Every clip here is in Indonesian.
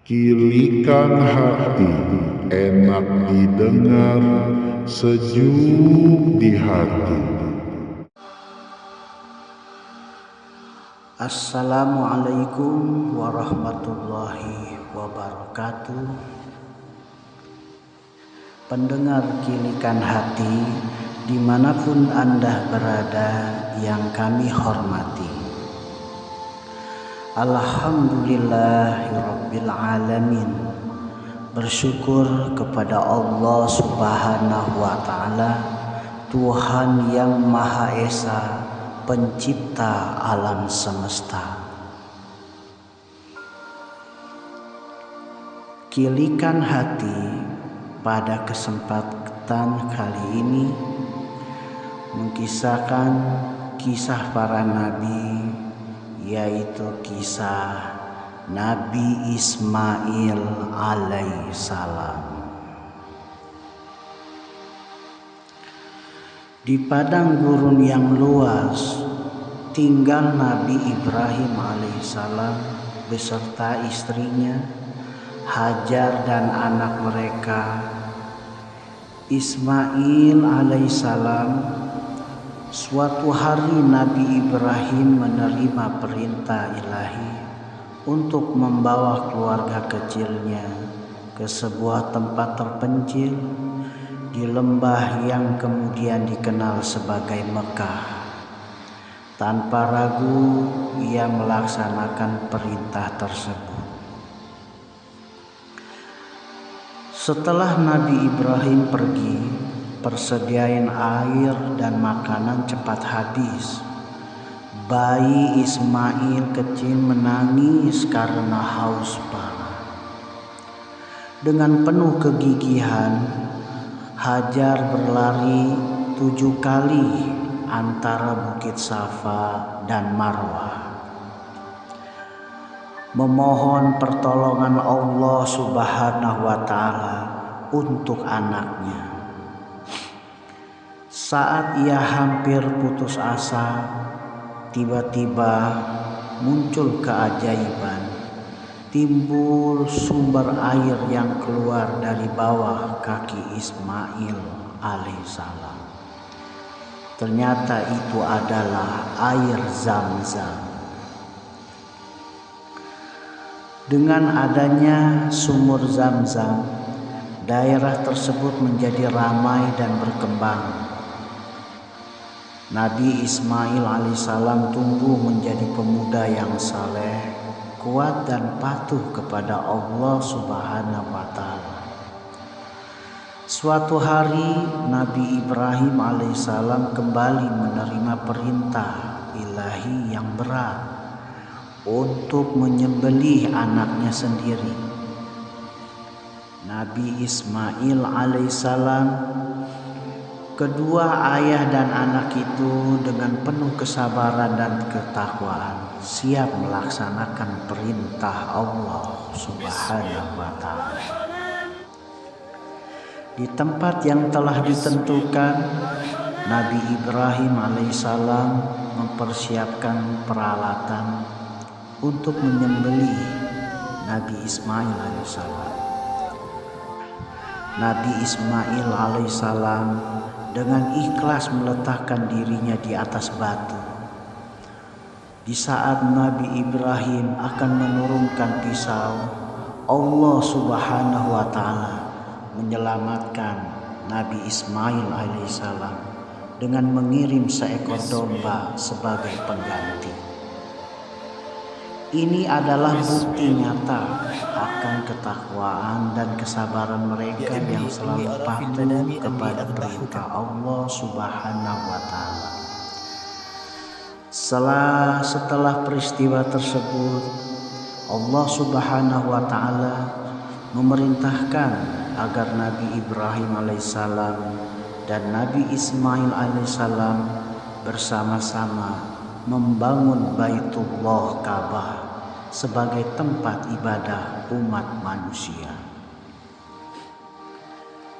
Kilikan hati, enak didengar, sejuk di hati. Assalamualaikum warahmatullahi wabarakatuh. Pendengar Kilikan Hati dimanapun Anda berada yang kami hormati, Alhamdulillahirabbil alamin. Bersyukur kepada Allah Subhanahu wa taala, Tuhan yang Maha Esa, pencipta alam semesta. Kilikan Hati pada kesempatan kali ini mengisahkan kisah para nabi, yaitu kisah Nabi Ismail alaihissalam. Di padang gurun yang luas tinggal Nabi Ibrahim alaihissalam beserta istrinya Hajar dan anak mereka Ismail alaihissalam. Suatu hari Nabi Ibrahim menerima perintah ilahi untuk membawa keluarga kecilnya ke sebuah tempat terpencil di lembah yang kemudian dikenal sebagai Mekah. Tanpa ragu ia melaksanakan perintah tersebut. Setelah Nabi Ibrahim pergi, persediaan air dan makanan cepat habis. Bayi Ismail kecil menangis karena haus parah. Dengan penuh kegigihan, Hajar berlari 7 kali antara Bukit Safa dan Marwah, memohon pertolongan Allah Subhanahu wa taala untuk anaknya. Saat ia hampir putus asa, tiba-tiba muncul keajaiban. Timbul sumber air yang keluar dari bawah kaki Ismail alaihissalam. Ternyata itu adalah air Zam-Zam. Dengan adanya sumur Zam-Zam, daerah tersebut menjadi ramai dan berkembang. Nabi Ismail alaihissalam tumbuh menjadi pemuda yang saleh, kuat dan patuh kepada Allah Subhanahu wa taala. Suatu hari Nabi Ibrahim alaihissalam kembali menerima perintah ilahi yang berat untuk menyembelih anaknya sendiri. Nabi Ismail alaihissalam, kedua ayah dan anak itu dengan penuh kesabaran dan ketakwaan siap melaksanakan perintah Allah Subhanahu wa taala. Di tempat yang telah ditentukan, Nabi Ibrahim alaihissalam mempersiapkan peralatan untuk menyembelih Nabi Ismail alaihissalam. Nabi Ismail alaihissalam dengan ikhlas meletakkan dirinya di atas batu. Di saat Nabi Ibrahim akan menurunkan pisau, Allah Subhanahu wa taala menyelamatkan Nabi Ismail alaihissalam dengan mengirim seekor domba sebagai pengganti. Ini adalah bukti nyata akan ketakwaan dan kesabaran mereka yang selalu patuh kepada perintah Allah Subhanahu wa taala. Setelah peristiwa tersebut, Allah Subhanahu wa taala memerintahkan agar Nabi Ibrahim alaihissalam dan Nabi Ismail alaihissalam bersama-sama membangun Baitullah Ka'bah sebagai tempat ibadah umat manusia.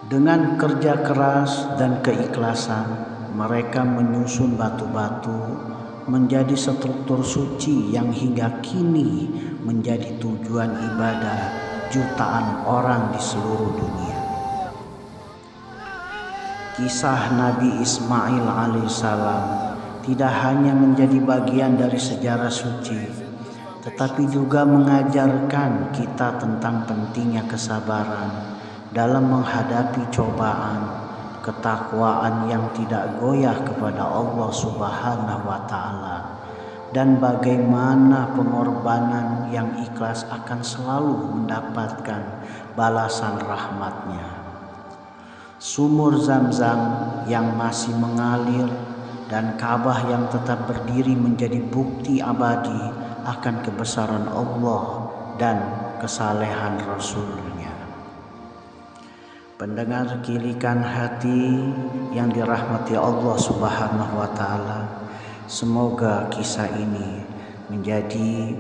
Dengan kerja keras dan keikhlasan, mereka menyusun batu-batu menjadi struktur suci yang hingga kini menjadi tujuan ibadah jutaan orang di seluruh dunia. Kisah Nabi Ismail alaihissalam tidak hanya menjadi bagian dari sejarah suci, tetapi juga mengajarkan kita tentang pentingnya kesabaran dalam menghadapi cobaan, ketakwaan yang tidak goyah kepada Allah Subhanahu wa Ta'ala, dan bagaimana pengorbanan yang ikhlas akan selalu mendapatkan balasan rahmat-Nya. Sumur Zam-Zam yang masih mengalir dan Ka'bah yang tetap berdiri menjadi bukti abadi akan kebesaran Allah dan kesalehan Rasul-Nya. Pendengar kilikan hati yang dirahmati Allah Subhanahu wa Ta'ala, semoga kisah ini menjadi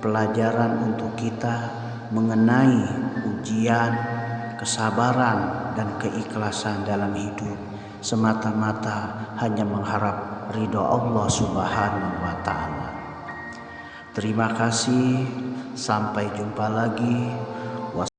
pelajaran untuk kita mengenai ujian, kesabaran dan keikhlasan dalam hidup semata-mata hanya mengharap ridho Allah Subhanahu wa Ta'ala. Terima kasih, sampai jumpa lagi.